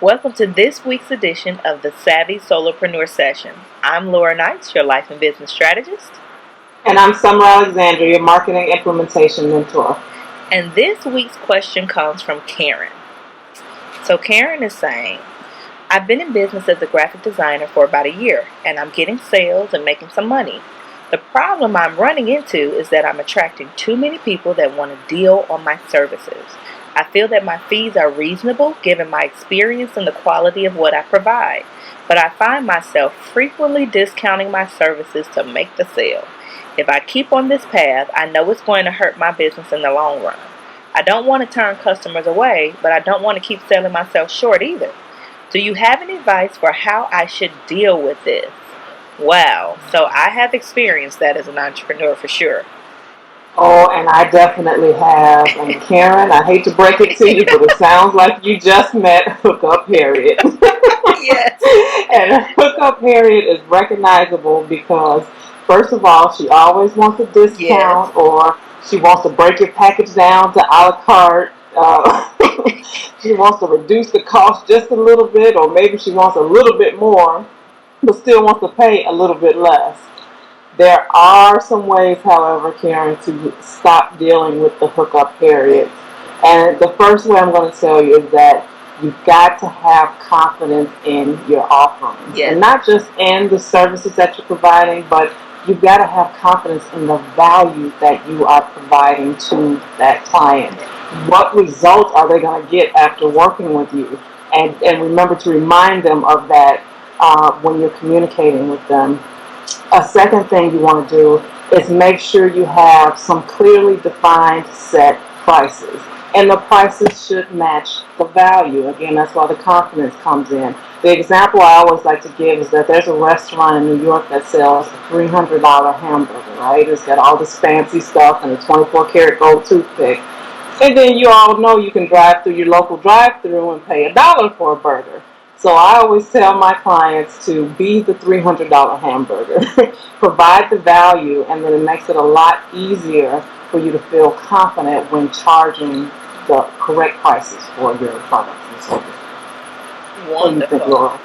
Welcome to this week's edition of the Savvy Solopreneur Session. I'm Laura Knights, your life and business strategist. And I'm Summer Alexander, your marketing implementation mentor. And this week's question comes from Karen. So Karen is saying, I've been in business as a graphic designer for about a year, and I'm getting sales and making some money. The problem I'm running into is that I'm attracting too many people that want to deal on my services. I feel that my fees are reasonable given my experience and the quality of what I provide, but I find myself frequently discounting my services to make the sale. If I keep on this path, I know it's going to hurt my business in the long run. I don't want to turn customers away, but I don't want to keep selling myself short either. Do you have any advice for how I should deal with this? Wow, so I have experienced that as an entrepreneur for sure. Oh, and I definitely have. And Karen, I hate to break it to you, but it sounds like you just met Hook Up Harriet. Yes. And Hook Up Harriet is recognizable because, first of all, she always wants a discount, or she wants to break your package down to a la carte. She wants to reduce the cost just a little bit, or maybe she wants a little bit more, but still wants to pay a little bit less. There are some ways, however, Karen, to stop dealing with the Hook Up Harriet. And the first way I'm going to tell you is that you've got to have confidence in your offerings. Yes. And not just in the services that you're providing, but you've got to have confidence in the value that you are providing to that client. What results are they going to get after working with you? And remember to remind them of that when you're communicating with them. A second thing you want to do is make sure you have some clearly defined set prices. And the prices should match the value. Again, that's why the confidence comes in. The example I always like to give is that there's a restaurant in New York that sells a $300 hamburger, right? It's got all this fancy stuff and a 24-karat gold toothpick. And then you all know you can drive through your local drive-thru and pay $1 for a burger. So I always tell my clients to be the $300 hamburger, provide the value, and then it makes it a lot easier for you to feel confident when charging the correct prices for your products and services. Wonderful. What do you think, Laura?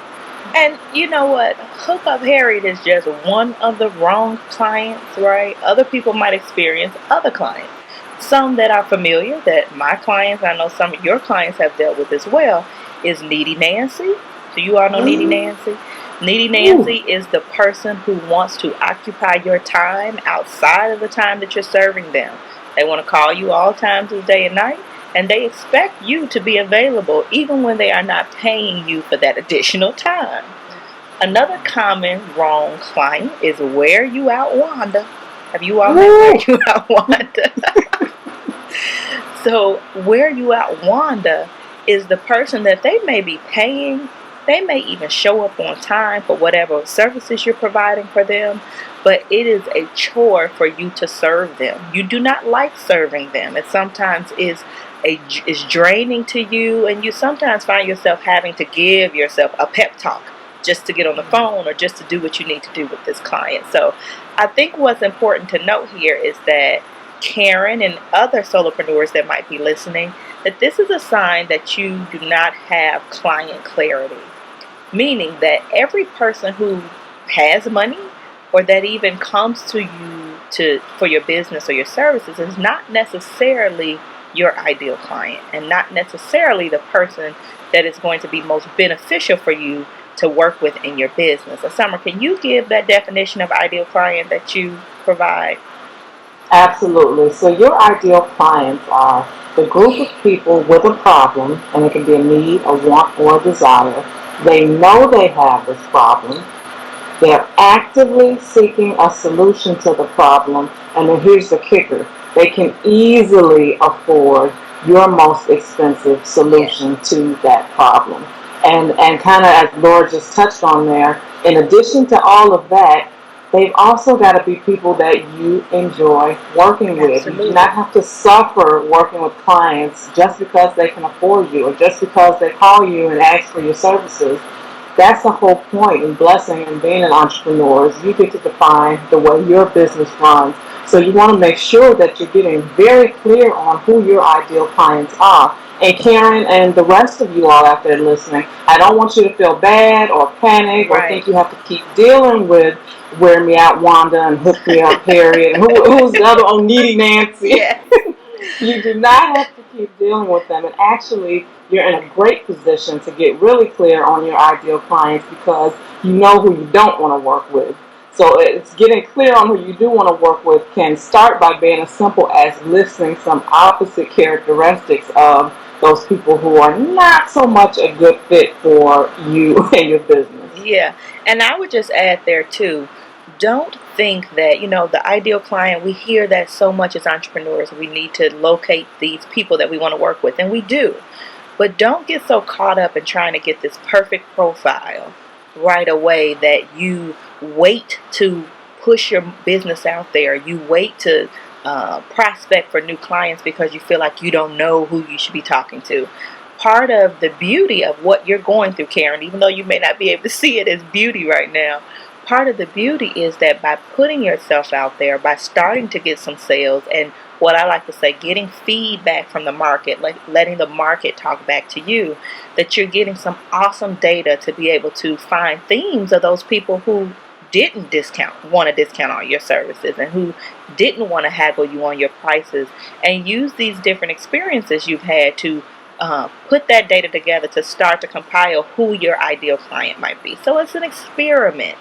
And you know what? Hook Up Harriet is just one of the wrong clients, right? Other people might experience other clients. Some that are familiar, that my clients, I know some of your clients have dealt with as well, is Needy Nancy. Do you all know Needy Nancy? Needy Nancy is the person who wants to occupy your time outside of the time that you're serving them. They want to call you all times of the day and night, and they expect you to be available even when they are not paying you for that additional time. Another common wrong client is Wear You Out Wanda. Have you all met Wear You Out Wanda? So Wear You Out Wanda is the person that they may be paying. They may even show up on time for whatever services you're providing for them, but it is a chore for you to serve them. You do not like serving them. It sometimes is draining to you, and you sometimes find yourself having to give yourself a pep talk just to get on the phone or just to do what you need to do with this client. So I think what's important to note here is that Karen and other solopreneurs that might be listening, that this is a sign that you do not have client clarity. Meaning that every person who has money or that even comes to you for your business or your services is not necessarily your ideal client and not necessarily the person that is going to be most beneficial for you to work with in your business. So Summer, can you give that definition of ideal client that you provide? Absolutely. So your ideal clients are the group of people with a problem, and it can be a need, a want, or a desire. They know they have this problem. They're actively seeking a solution to the problem. And then here's the kicker. They can easily afford your most expensive solution to that problem. And kind of as Laura just touched on there, in addition to all of that, they've also got to be people that you enjoy working with. Absolutely. You do not have to suffer working with clients just because they can afford you or just because they call you and ask for your services. That's the whole point and blessing in being an entrepreneur is you get to define the way your business runs. So you want to make sure that you're getting very clear on who your ideal clients are. And Karen and the rest of you all out there listening, I don't want you to feel bad or panic or think Right. you have to keep dealing with Wear Me Out Wanda and Hook Me Up Harriet and who's the other, Needy Nancy. Yes. You do not have to keep dealing with them. And actually, you're in a great position to get really clear on your ideal clients because you know who you don't want to work with. So it's getting clear on who you do want to work with can start by being as simple as listing some opposite characteristics of those people who are not so much a good fit for you and your business. Yeah. And I would just add there too, don't think that, the ideal client, we hear that so much as entrepreneurs, we need to locate these people that we want to work with, and we do. But don't get so caught up in trying to get this perfect profile right away that you wait to push your business out there. You wait to prospect for new clients because you feel like you don't know who you should be talking to. Part of the beauty of what you're going through, Karen, even though you may not be able to see it as beauty right now, part of the beauty is that by putting yourself out there, by starting to get some sales, and what I like to say, getting feedback from the market, letting the market talk back to you, that you're getting some awesome data to be able to find themes of those people who didn't want to discount all your services and who didn't want to haggle you on your prices, and use these different experiences you've had to put that data together to start to compile who your ideal client might be. So it's an experiment.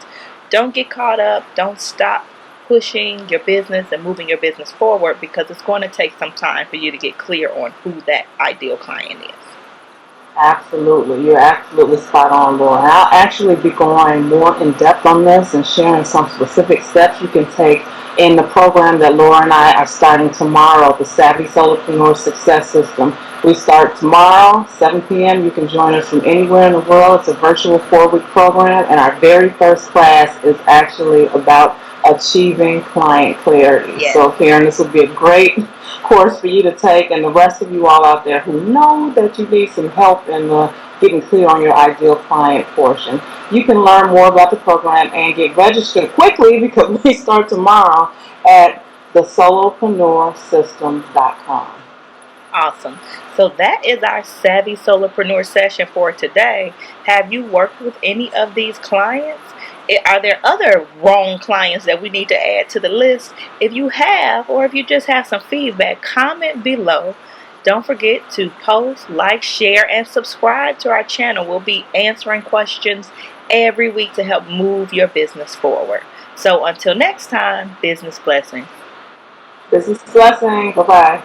Don't get caught up. Don't stop pushing your business and moving your business forward because it's going to take some time for you to get clear on who that ideal client is. Absolutely. You're absolutely spot on, Laura. I'll actually be going more in depth on this and sharing some specific steps you can take in the program that Laura and I are starting tomorrow, the Savvy Solopreneur Success System. We start tomorrow, 7 p.m. You can join us from anywhere in the world. It's a virtual 4-week program, and our very first class is actually about achieving client clarity. Yes. So, Karen, this will be a great course for you to take, and the rest of you all out there who know that you need some help in getting clear on your ideal client portion. You can learn more about the program and get registered quickly because we start tomorrow at thesolopreneursystem.com. Awesome. So that is our Savvy Solopreneur session for today. Have you worked with any of these clients? Are there other wrong clients that we need to add to the list? If you have, or if you just have some feedback, comment below. Don't forget to post, like, share, and subscribe to our channel. We'll be answering questions every week to help move your business forward. So until next time, business blessings. Business blessing. Bye-bye.